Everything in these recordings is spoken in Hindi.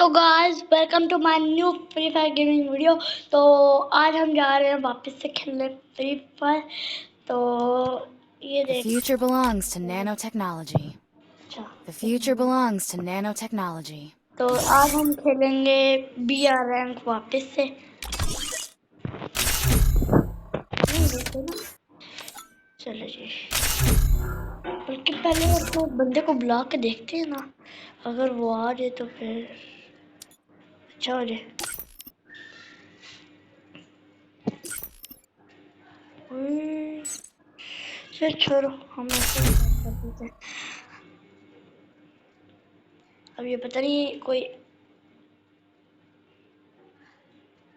तो guys welcome to my new Free Fire gaming video. तो आज हम जा रहे हैं वापस से खेलने फ्री फायर। तो ये The देख future belongs to nanotechnology. अच्छा, The future belongs to nanotechnology. तो आज हम खेलेंगे BR रैंक वापस से। चलो जी, बल्कि पहले अपने बंदे को बुला के देखते हैं ना, अगर वो आ जाए तो फिर अच्छा हो जाए। फिर छोड़ो, हम ऐसे ही बात कर देते हैं। अब ये पता नहीं कोई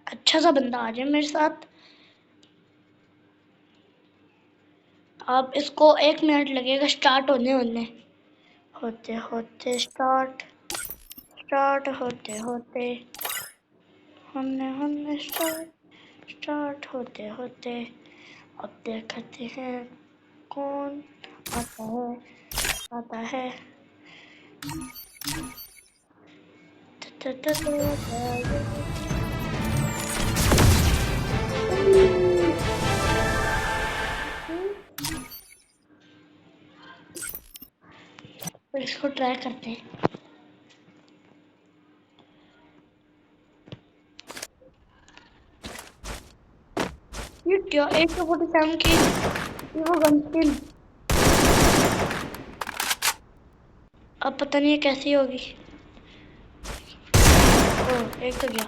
अच्छा सा बंदा आ जाए मेरे साथ। अब इसको 1 मिनट लगेगा स्टार्ट होने होते होते स्टार्ट होते होते होने होने स्टार्ट होते होते। अब देखते हैं कौन आता है। तो इसको ट्राई करते हैं। ये क्या 147 की ये वो गन स्किन। अब पता नहीं है कैसी होगी। ओ, एक तो गया,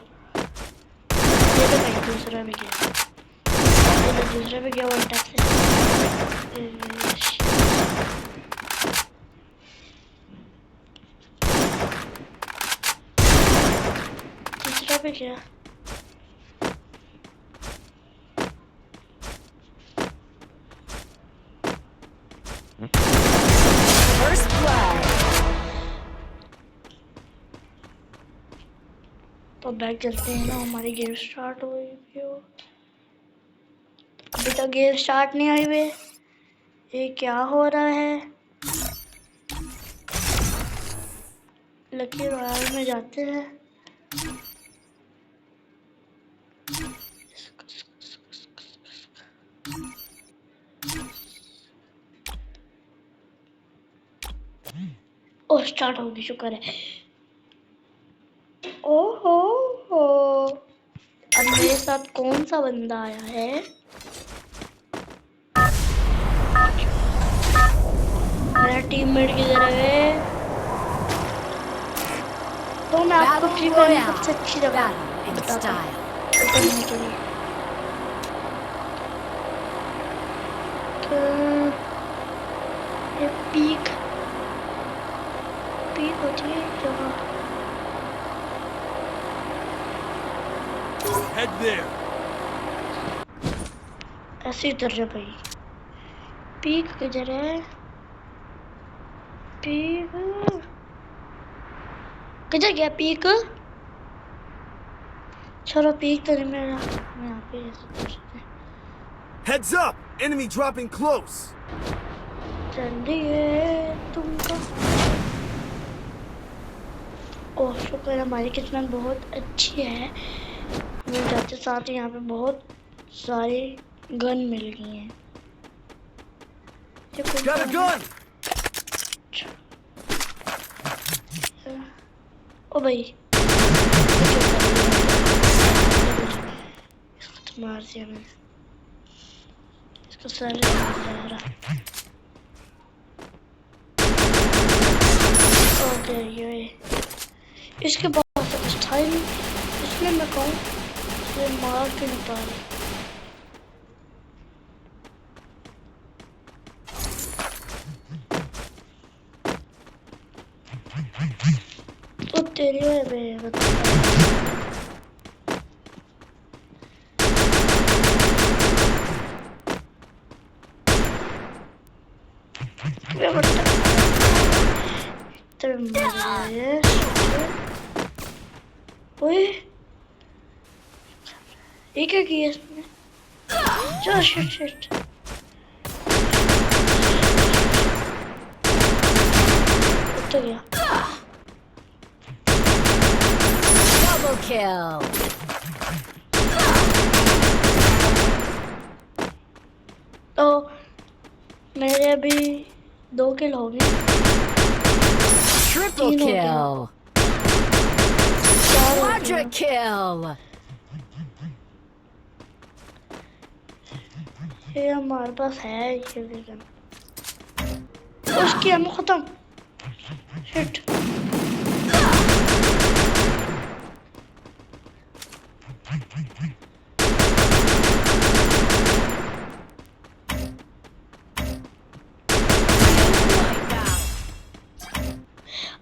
ये तो भाई दूसरा भी गया, ये तो दूसरा भी गया वन टैप से। तीसरा भी गया। First blood. तो बैक चलते हैं ना, हमारी गेम स्टार्ट हो गई हो। अभी तक गेम स्टार्ट नहीं हुई हुई। ये क्या हो रहा है। लकी रॉयल में जाते हैं। ओ स्टार्ट होगी, शुक्र है। ओहो हो, अब मेरे साथ कौन सा बंदा आया है। मेरा टीममेट किधर है। तो मैं आपको फ्री फायर में सबसे अच्छी जगह बताता हूँ करने के लिए। तो ये पीक होती है एक जगह। Head there. ऐसे इधर है भाई। पीक किधर है। पीक किधर गया पीक। चलो पीक तो नहीं मिला, मैं यहाँ पे ऐसे कर सकते हैं। Heads up! Enemy dropping close. जल्दी है तुमको। ओह शुक्र है, हमारी किस्मत बहुत अच्छी है। हमें जाते साथ यहाँ पे बहुत सारी गन मिल गई हैं। Got a gun! ओ भाई, इसको तो मार दिया मैंने। इसको सारे मार रहा। ओके ये इसके पास कुछ था ही नहीं, इसलिए मैं कहूँ ये मार के नहीं पा रही। तो तेरी ये क्या किया इसने। चल शिट तो गया। Triple kill. तो मेरे अभी 2 किल हो गए। Triple तीन हो गए। kill. 4 हो Quadra गए। kill. ये हमारे पास है ये विजन। उसकी हम खत्म। शिट।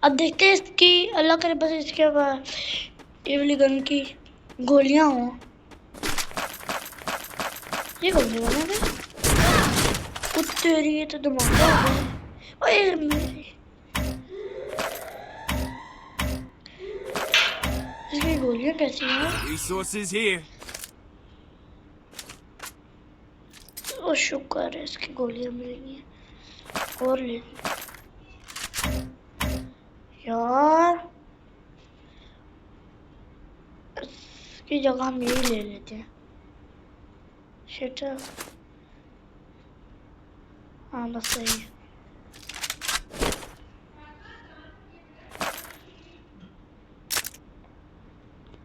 अब देखते हैं इसकी, अल्लाह करे बस इसके बाद ये वाली गन की गोलियां हो। ये गोलियां है तेरी, ये तो धमाका हो गया। ओए मेरी इसकी गोलियां कैसी हैं? Resources here. ओ शुक्र है इसकी गोलियां मिल गई हैं। और ले यार, इसकी जगह हम यही ले लेते हैं। शिट। हाँ बस सही है।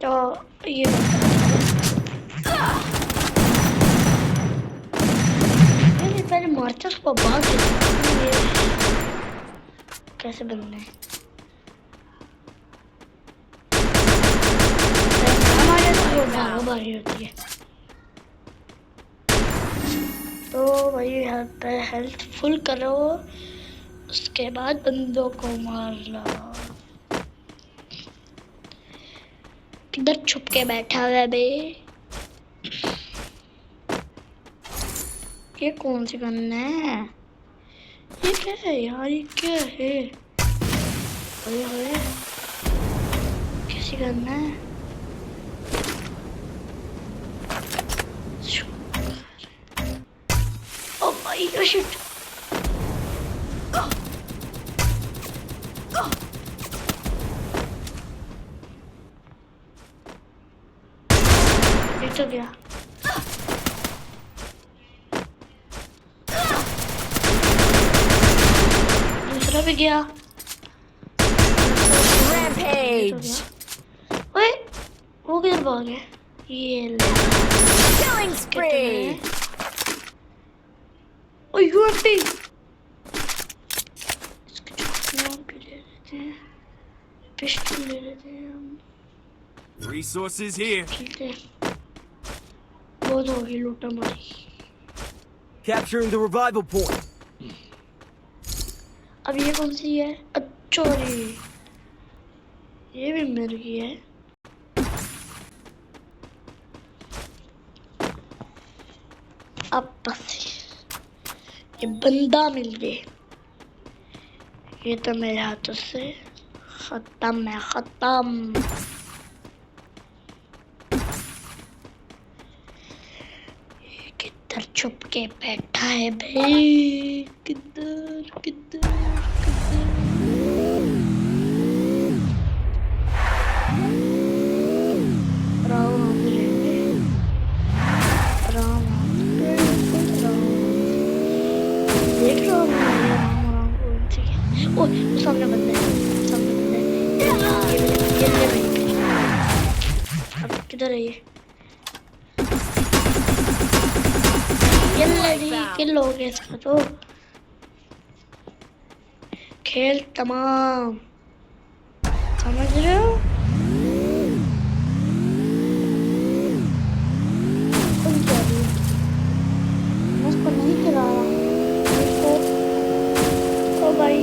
तो ये पहले मार्चस को भाग ये कैसे बनना है? हमारे तो भागो भागी होती है। तो भाई हेल्थ फुल करो, उसके बाद बंदों को मार लो। किधर छुप के बैठा है बे? ये कौन सी गन है? ये क्या है यार? ये क्या है? ओए ओए, कैसी गन है? ओ भाई, ओ शिट। ये तो गया। दूसरा भी गया। Rampage. ओए, वो किधर भाग गया? ये ले। Killing spree. ओ यूएमपी। इसके यूएमपी ले लेते हैं, पिस्टल ले लेते हैं हम। Resources here. चलते हैं। बहुत हो गई लूटा मारी। Capturing the revival point. अब ये कौन सी है? अच्छा ये भी मिल गई है। अब बस ये बंदा मिल गए। ये तो मेरे हाथों से खत्म है, खत्म। ये किधर छुप के बैठा है भाई? किधर किधर किधर? राम राम देख रहा हूँ। राम ठीक है। ओ सामने बंदे हैं, सामने बंदे हैं। ये ले भाई। अब किधर है ये? ये ले जी, किल हो गया इसका तो। खेल तमाम, समझ रहे हो? उसको नहीं चलाया तो भाई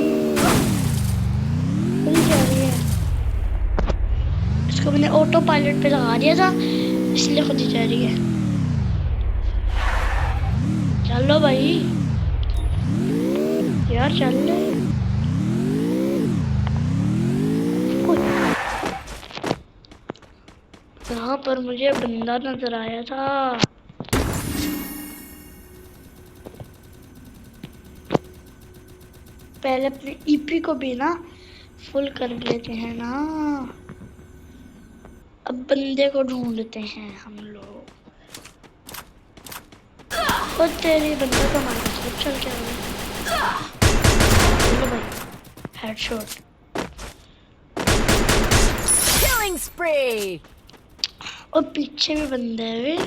खुल जा रही है। इसको मैंने ऑटो पायलट पे लगा दिया था, इसलिए खुद ही जा रही है। चलो भाई यार, चल ले। यहाँ पर मुझे बंदा नजर आया था। पहले अपने ईपी को भी ना फुल कर लेते हैं ना। अब बंदे को ढूंढते हैं हम लोग। और तेरी बंदा तो हमारे पास चल क्या हुआ? चलो भाई, हेडशॉट। Killing spree. और पीछे भी बंदे हैं।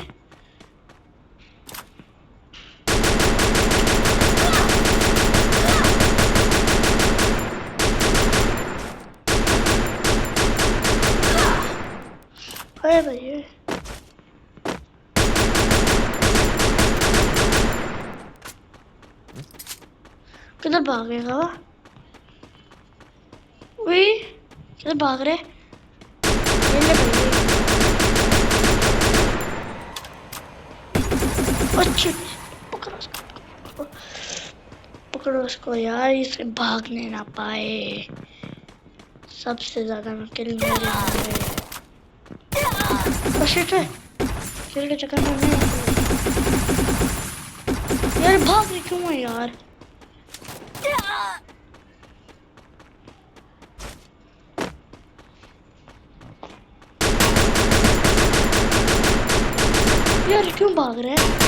अरे भाई, किधर भागेगा? वही किधर भाग रहे? ये ले भाई। अच्छा, पकड़ो उसको, पकड़ो उसको यार, इसे भागने ना पाए। सबसे ज्यादा मैं किल मेरे मारे। ओ शिट, किल के चक्कर में मैं यार भाग रही क्यों है यार? यार क्यों भाग रहे हैं?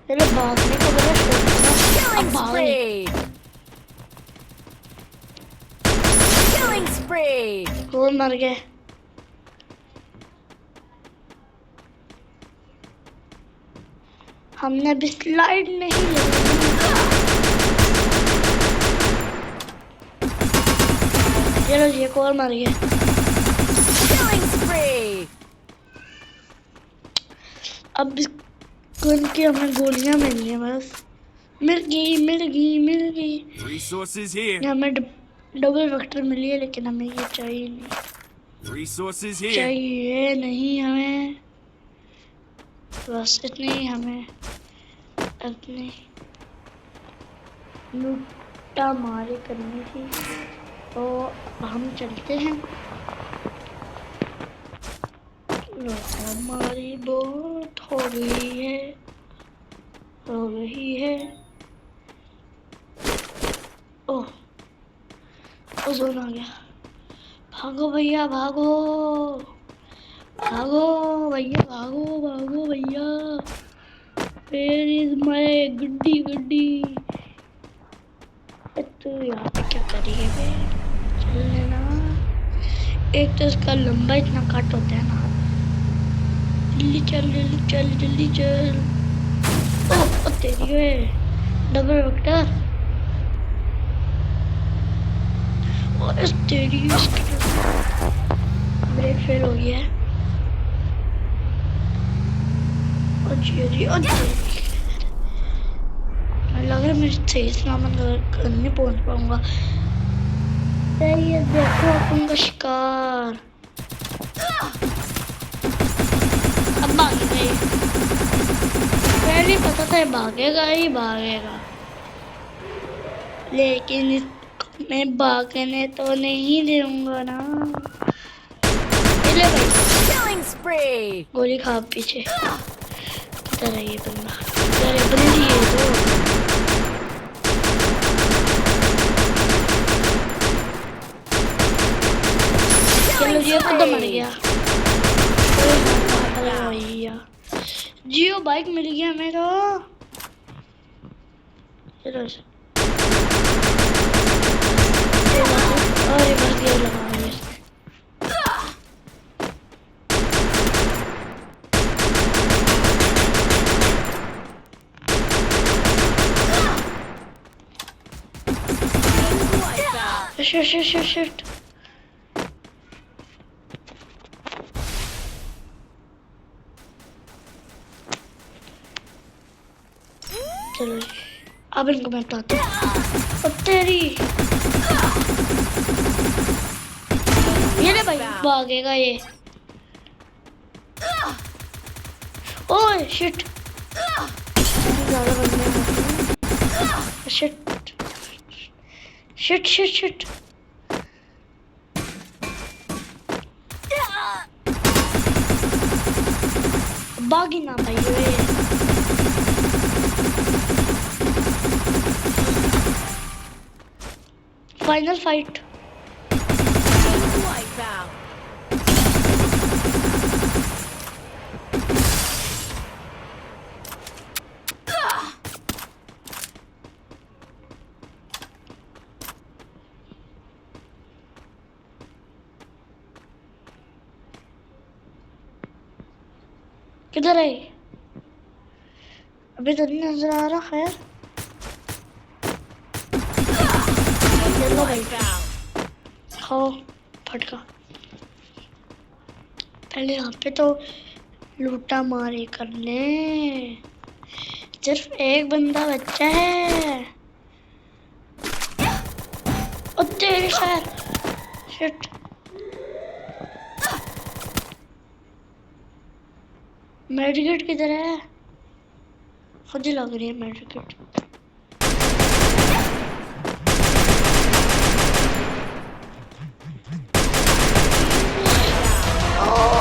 चलो भागने को बड़ा शौक है। अब Killing भाग नहीं। spree. Killing spree. कौन मर गए? हमने अभी स्लाइड नहीं ली। चलो ये कौन मर गया? Killing spree. अब इस गन की हमें गोलियां मिलनी है बस। मिल गई, मिल गई, मिल गई। Resources here. हमें डबल वेक्टर मिली है, लेकिन हमें ये चाहिए नहीं। Resources here. चाहिए नहीं हमें, बस इतनी ही हमें अपनी लूटा मारी करनी थी। तो हम चलते हैं। हमारी बहुत हो गई है, हो गई है। ओह, ओजोन आ गया। भागो भैया भागो, भागो भैया भागो, भागो भैया। Where is my गुड्डी गुड्डी? तो यहाँ पे क्या करिए बे? चल लेना। एक तो इसका लंबा इतना कट होता है ना। जल्दी चल, जल्दी चल, जल्दी चल। ओ तेरी वे डबल वेक्टर। और इस तेरी ब्रेक फेल हो गया है। और लग रहा है मैं सही सलामत घर नहीं पहुंच पाऊंगा। ये देखो अपन का शिकार। अब भाग गई। पहले पता था भागेगा ही भागेगा, लेकिन इसको मैं भागने तो नहीं दूंगा ना। ले भाई, Killing spree. गोली खा पीछे। किधर है ये बंदा? अरे बंदी है तो। चलो जियो खुद मर गया। भैया जियो बाइक मिल गया हमें तो। चलो अरे बस ये लगा दिया इसने। शिट। चलो अब इनको मैं बताता हूँ। अब तेरी ये ले भाई, भागेगा ये। ओए शिट, ज़्यादा बंदे हैं। शिट। बागी ना भाई ये। Final fight. Wipeout. किधर है? अभी तो नहीं नजर आ रहा। खैर चलो भाई खाओ फटका। पहले यहाँ पे तो लूटा मारी कर ले। सिर्फ एक बंदा बच्चा है। और तेरे शायद शिट। मेडिकेट किधर है? खुद ही लग रही है मेडिकेट।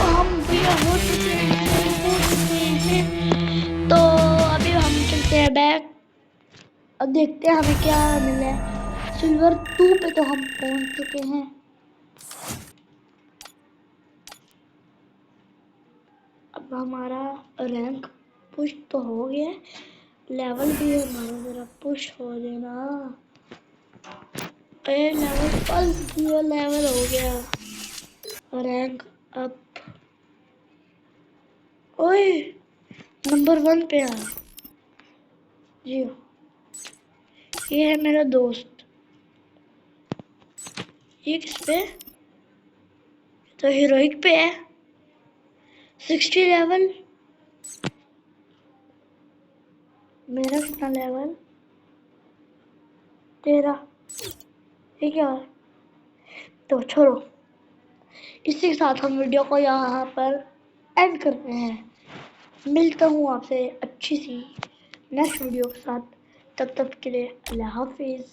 हम भी हो चुके हैं। तो अभी हम चलते हैं बैक। अब देखते हैं हमें क्या मिला है। सिल्वर 2 पे तो हम पहुंच चुके हैं। अब हमारा रैंक पुश तो हो गया, लेवल भी हमारा जरा पुश हो देना। लेवल 5 लेवल हो गया, रैंक अप। ओए नंबर 1 पे आ जी। ये है मेरा दोस्त। ये किस पे? तो हीरोइक पे है। 60 लेवल। मेरा कितना लेवल? 13। ये क्या है? तो छोड़ो, इसी के साथ हम वीडियो को यहाँ पर एंड करते हैं। मिलता हूँ आपसे अच्छी सी नेक्स्ट वीडियो के साथ। तब तक के लिए अल्लाह हाफिज़।